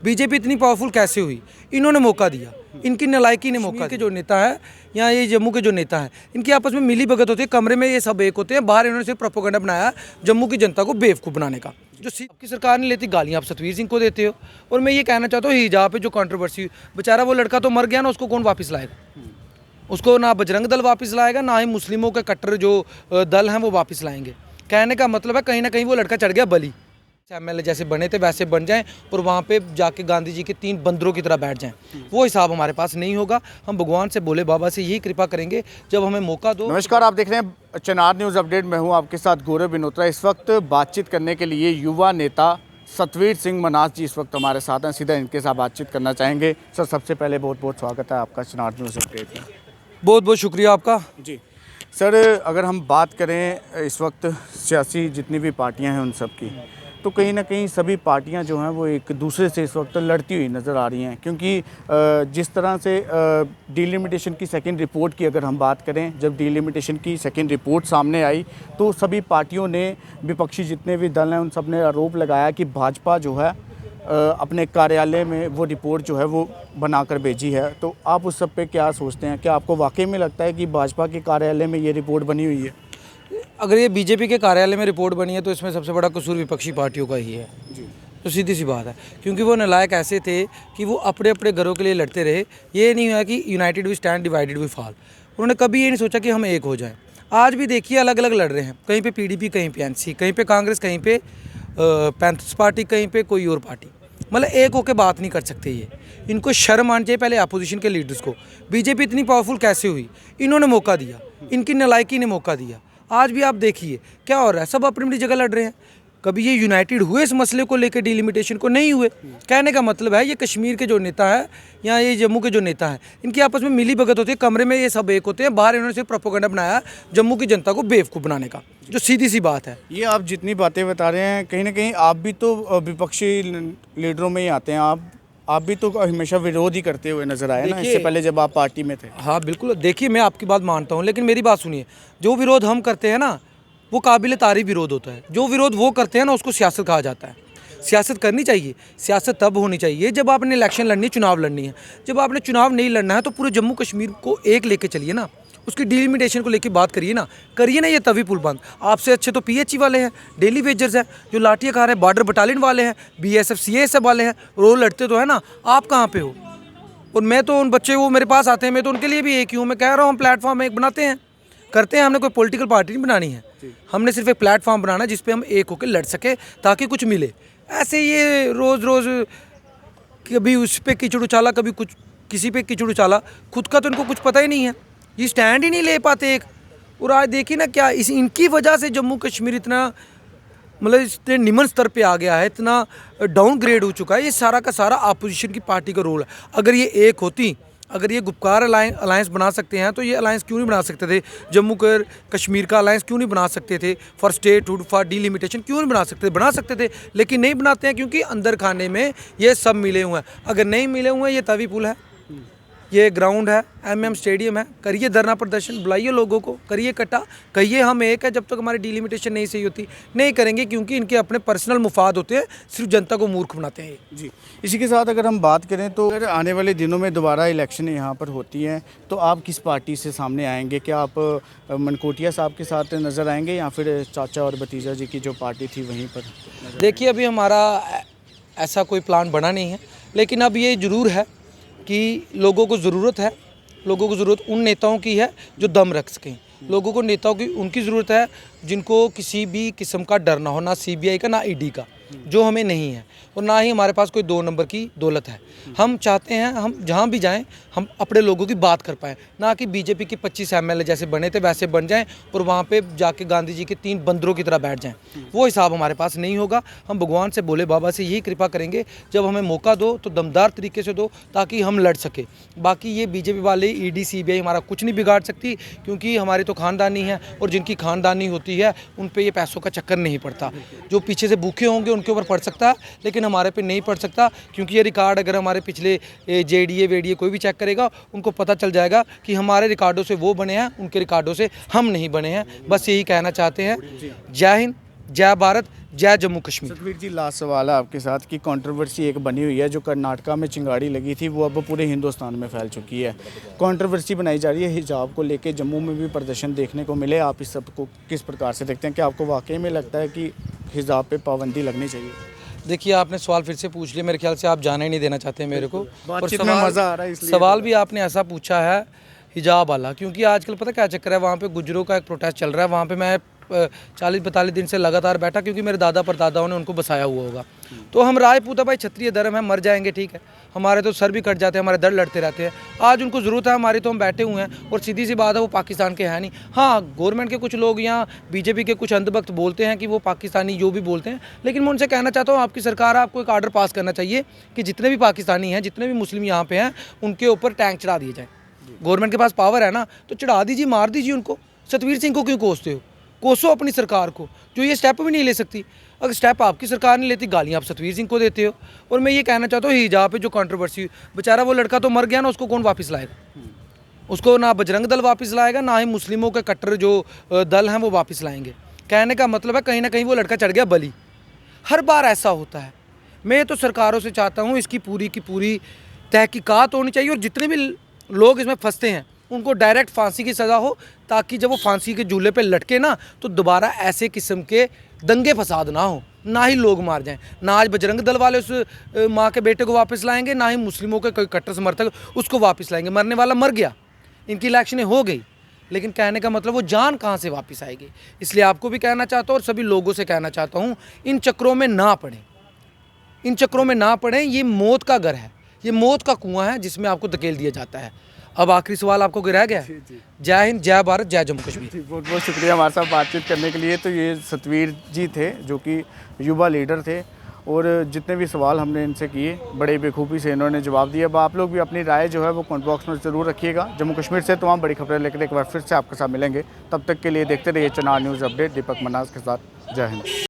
BJP इतनी powerful कैसे हुई? इन्होंने मौका दिया, इनकी नालायकी ने मौका के जो नेता है या ये जम्मू के जो नेता हैं, इनकी आपस में मिली भगत होती है, कमरे में ये सब एक होते हैं, बाहर इन्होंने सिर्फ प्रोपेगेंडा बनाया जम्मू की जनता को बेवकूफ़ बनाने का। जो आपकी सरकार नहीं लेती, गालियाँ आप सतवीर सिंह को देते हो। और मैं ये कहना चाहता हूँ, हिजाब पे जो कंट्रोवर्सी, बेचारा वो लड़का तो मर गया ना, उसको कौन वापस लाएगा? उसको ना बजरंग दल वापस लाएगा, ना ही मुस्लिमों के कट्टर जो दल हैं वो वापस लाएंगे। कहने का मतलब है कहीं ना कहीं वो लड़का चढ़ गया बलि। एमएलए जैसे बने थे वैसे बन जाएं और वहाँ पे जाके गांधी जी के 3 बंदरों की तरह बैठ जाएं। वो हिसाब हमारे पास नहीं होगा। हम भगवान से बोले बाबा से यही कृपा करेंगे जब हमें मौका दो। नमस्कार, आप देख रहे हैं चिनार न्यूज़ अपडेट। मैं हूं आपके साथ गौरव बिनोत्रा। इस वक्त बातचीत करने के लिए युवा नेता सतवीर सिंह मनास जी इस वक्त हमारे साथ हैं। सीधा इनके साथ बातचीत करना चाहेंगे। सर, सबसे पहले बहुत बहुत स्वागत है आपका चिनार न्यूज़ अपडेट में। बहुत बहुत शुक्रिया आपका जी सर, अगर हम बात करें इस वक्त सियासी जितनी भी पार्टियां हैं उन सब की, तो कहीं ना कहीं सभी पार्टियां जो हैं वो एक दूसरे से इस वक्त लड़ती हुई नज़र आ रही हैं। क्योंकि जिस तरह से डिलिमिटेशन की सेकंड रिपोर्ट की अगर हम बात करें, जब डिलिमिटेशन की सेकंड रिपोर्ट सामने आई तो सभी पार्टियों ने, विपक्षी जितने भी दल हैं उन सब ने आरोप लगाया कि भाजपा जो है अपने कार्यालय में वो रिपोर्ट जो है वो बनाकर भेजी है। तो आप उस सब पे क्या सोचते हैं? क्या आपको वाकई में लगता है कि भाजपा के कार्यालय में ये रिपोर्ट बनी हुई है? अगर ये बीजेपी के कार्यालय में रिपोर्ट बनी है तो इसमें सबसे बड़ा कसूर विपक्षी पार्टियों का ही है जी। तो सीधी सी बात है, क्योंकि वो नालायक ऐसे थे कि वो अपने अपने घरों के लिए लड़ते रहे। ये नहीं हुआ कि united we stand, divided we fall. उन्होंने कभी ये नहीं सोचा कि हम एक हो जाएं। आज भी देखिए अलग अलग लड़ रहे हैं, कहीं पे पीडीपी, कहीं पे एनसी, कहीं पे कांग्रेस, कहीं पे पैंथर्स पार्टी, कहीं पे कोई और पार्टी। मतलब एक होकर बात नहीं कर सकते ये। इनको शर्म आनी चाहिए पहले अपोजिशन के लीडर्स को। बीजेपी इतनी पावरफुल कैसे हुई? इन्होंने मौका दिया, इनकी नालायकी ने मौका दिया। आज भी आप देखिए क्या हो रहा है, सब अपनी अपनी जगह लड़ रहे हैं। कभी ये यूनाइटेड हुए इस मसले को लेकर, डिलिमिटेशन को? नहीं हुए। कहने का मतलब है ये कश्मीर के जो नेता है या ये जम्मू के जो नेता हैं, इनकी आपस में मिली भगत होती है, कमरे में ये सब एक होते हैं, बाहर इन्होंने सिर्फ प्रोपेगेंडा बनाया जम्मू की जनता को बेवकूफ़ बनाने का। जो सीधी सी बात है। ये आप जितनी बातें बता रहे हैं, कहीं ना कहीं आप भी तो विपक्षी लीडरों में ही आते हैं। आप भी तो हमेशा विरोध ही करते हुए नजर आए ना, इससे पहले जब आप पार्टी में थे। हाँ बिल्कुल, देखिए मैं आपकी बात मानता हूँ, लेकिन मेरी बात सुनिए। जो विरोध हम करते हैं ना वो काबिल तारीफ विरोध होता है। जो विरोध वो करते हैं ना उसको सियासत कहा जाता है। सियासत करनी चाहिए, सियासत तब होनी चाहिए जब आपने इलेक्शन लड़नी, चुनाव लड़नी है। जब आपने चुनाव नहीं लड़ना है तो पूरे जम्मू कश्मीर को एक लेके चलिए ना, उसकी डिलिमिटेशन को लेके बात करिए ना ये तवी पुल बंद। आपसे अच्छे तो पीएचई वाले हैं, डेली वेजर्स हैं, जो लाठियाँ खा रहे हैं, बॉर्डर बटालियन वाले हैं, बीएसएफ सीएसएफ वाले हैं, वो लड़ते तो है ना। आप कहाँ पे हो? और मैं तो उन बच्चे वो मेरे पास आते हैं, मैं तो उनके लिए भी एक ही हूँ। मैं कह रहा हूँ हम प्लेटफॉर्म एक बनाते हैं, करते हैं। हमने कोई पॉलिटिकल पार्टी नहीं बनानी है, हमने सिर्फ एक प्लेटफॉर्म बनाना है जिस पे हम एक होकर लड़ सके ताकि कुछ मिले। ऐसे ये रोज़ रोज़ कभी उस पर कीचड़ उछाला, कभी कुछ किसी पे कीचड़ उछाला, खुद का तो इनको कुछ पता ही नहीं है। ये स्टैंड ही नहीं ले पाते एक। और आज देखिए ना क्या इनकी वजह से जम्मू कश्मीर इतना मतलब इतने निम्न स्तर पे आ गया है, इतना डाउनग्रेड हो चुका है। ये सारा का सारा अपोजिशन की पार्टी का रोल है। अगर ये एक होती, अगर ये गुपकार अलायंस बना सकते हैं तो ये अलायंस क्यों नहीं बना सकते थे? जम्मू कश्मीर का अलायंस क्यों नहीं बना सकते थे? फॉर स्टेटहुड, फॉर डिलिमिटेशन क्यों नहीं बना सकते थे? बना सकते थे, लेकिन नहीं बनाते हैं क्योंकि अंदर खाने में ये सब मिले हुए हैं। अगर नहीं मिले हुए हैं, ये तवी पुल है, ये ग्राउंड है, एमएम स्टेडियम है। करिए धरना प्रदर्शन, बुलाइए लोगों को, करिए इकट्ठा, कहिए हम एक है। जब तक हमारी डिलिमिटेशन नहीं सही होती, नहीं करेंगे, क्योंकि इनके अपने पर्सनल मुफाद होते हैं, सिर्फ जनता को मूर्ख बनाते हैं जी। इसी के साथ अगर हम बात करें तो अगर आने वाले दिनों में दोबारा इलेक्शन यहाँ पर होती हैं तो आप किस पार्टी से सामने आएंगे? क्या आप मनकोटिया साहब के साथ नज़र आएंगे या फिर चाचा और भतीजा जी की जो पार्टी थी वहीं पर? देखिए अभी हमारा ऐसा कोई प्लान बना नहीं है, लेकिन अब ये ज़रूर है कि लोगों को ज़रूरत उन नेताओं की है जो दम रख सकें। लोगों को नेताओं की उनकी ज़रूरत है जिनको किसी भी किस्म का डर ना हो, ना सीबीआई का, ना ईडी का, जो हमें नहीं है। और ना ही हमारे पास कोई 2 नंबर की दौलत है। हम चाहते हैं हम जहाँ भी जाएं हम अपने लोगों की बात कर पाएँ, ना कि बीजेपी के 25 एमएलए जैसे बने थे वैसे बन जाएं और वहाँ पे जाके गांधी जी के 3 बंदरों की तरह बैठ जाएं। वो हिसाब हमारे पास नहीं होगा। हम भगवान से बोले बाबा से यही कृपा करेंगे जब हमें मौका दो तो दमदार तरीके से दो ताकि हम लड़ सके। बाकी ये बीजेपी वाले ईडी सीबीआई हमारा कुछ नहीं बिगाड़ सकती, क्योंकि हमारे तो खानदानी है और जिनकी खानदानी होती है उन पर ये पैसों का चक्कर नहीं पड़ता। जो पीछे से भूखे होंगे उनके ऊपर पड़ सकता है, लेकिन हमारे पे नहीं पड़ सकता, क्योंकि ये रिकॉर्ड अगर हमारे पिछले जेडीए वेडीए कोई भी चेक करेगा उनको पता चल जाएगा कि हमारे रिकॉर्डों से वो बने हैं, उनके रिकॉर्डों से हम नहीं बने हैं। बस यही कहना चाहते हैं। जय हिंद, जय भारत, जय जम्मू कश्मीर। सतवीर जी, लास्ट सवाल है आपके साथ कि कंट्रोवर्सी एक बनी हुई है, जो कर्नाटका में चिंगारी लगी थी वो अब पूरे हिंदुस्तान में फैल चुकी है। कंट्रोवर्सी बनाई जा रही है हिजाब को लेके, जम्मू में भी प्रदर्शन देखने को मिले। आप इस सब को किस प्रकार से देखते हैं? कि आपको वाकई में लगता है कि हिजाब पे पाबंदी लगनी चाहिए? देखिए, आपने सवाल फिर से पूछ लिया, मेरे ख्याल से आप जाने ही नहीं देना चाहते मेरे को। और बातचीत में मज़ा आ रहा है इसलिए सवाल भी आपने ऐसा पूछा है हिजाब वाला, क्योंकि आजकल पता क्या चक्कर है, वहाँ पे गुजरों का एक प्रोटेस्ट चल रहा है। वहाँ पे मैं 40-42 दिन से लगातार बैठा, क्योंकि मेरे दादा परदादाओं ने उनको बसाया हुआ होगा। तो हम राजपूत है भाई, क्षत्रिय धर्म है, मर जाएंगे ठीक है, हमारे तो सर भी कट जाते हैं, हमारे दर लड़ते रहते हैं। आज उनको ज़रूरत है हमारी, तो हम बैठे हुए हैं। और सीधी सी बात है, वो पाकिस्तान के हैं नहीं। हाँ, गवर्नमेंट के कुछ लोग यहाँ बीजेपी के कुछ अंधभक्त बोलते हैं कि वो पाकिस्तानी जो भी बोलते हैं, लेकिन मैं उनसे कहना चाहता हूँ, आपकी सरकार, आपको एक आर्डर पास करना चाहिए कि जितने भी पाकिस्तानी हैं, जितने भी मुस्लिम यहाँ पे हैं, उनके ऊपर टैंक चढ़ा दिए जाए। गवर्नमेंट के पास पावर है ना, तो चढ़ा दीजिए, मार दीजिए उनको। सतवीर सिंह को क्यों कोसते हो? कोसो अपनी सरकार को, जो ये स्टेप भी नहीं ले सकती। अगर स्टेप आपकी सरकार नहीं लेती, गालियाँ आप सतवीर सिंह को देते हो। और मैं ये कहना चाहता हूँ, हिजाब पे जो कंट्रोवर्सी, बेचारा वो लड़का तो मर गया ना, उसको कौन वापस लाएगा? उसको ना बजरंग दल वापस लाएगा, ना ही मुस्लिमों के कट्टर जो दल हैं वो वापस लाएंगे। कहने का मतलब है, कहीं ना कहीं वो लड़का चढ़ गया बलि। हर बार ऐसा होता है। मैं तो सरकारों से चाहता हूँ, इसकी पूरी की पूरी तहकीकात होनी चाहिए, और जितने भी लोग इसमें फंसते हैं उनको डायरेक्ट फांसी की सज़ा हो, ताकि जब वो फांसी के झूले पे लटके ना, तो दोबारा ऐसे किस्म के दंगे फसाद ना हो, ना ही लोग मार जाएं। ना आज बजरंग दल वाले उस माँ के बेटे को वापस लाएंगे, ना ही मुस्लिमों के कोई कट्टर समर्थक उसको वापस लाएंगे। मरने वाला मर गया, इनकी इलेक्शनें हो गई, लेकिन कहने का मतलब वो जान कहाँ से वापस आएगी। इसलिए आपको भी कहना चाहता हूँ और सभी लोगों से कहना चाहता हूँ, इन चक्रों में ना पड़ें, इन चक्रों में ना पड़ें। ये मौत का घर है, ये मौत का कुआं है, जिसमें आपको धकेल दिया जाता है। अब आखिरी सवाल आपको रह गया। जय हिंद, जय भारत, जय जम्मू कश्मीर। बहुत बहुत शुक्रिया हमारे साथ बातचीत करने के लिए। तो ये सतवीर जी थे, जो कि युवा लीडर थे, और जितने भी सवाल हमने इनसे किए बड़े बेखूबी से इन्होंने जवाब दिया। अब आप लोग भी अपनी राय जो है वो कमेंट बॉक्स में ज़रूर रखिएगा। जम्मू कश्मीर से तमाम बड़ी खबरें लेकर एक बार फिर से आपके साथ मिलेंगे। तब तक के लिए देखते रहिए चनार न्यूज़ अपडेट। दीपक मनाज के साथ, जय हिंद।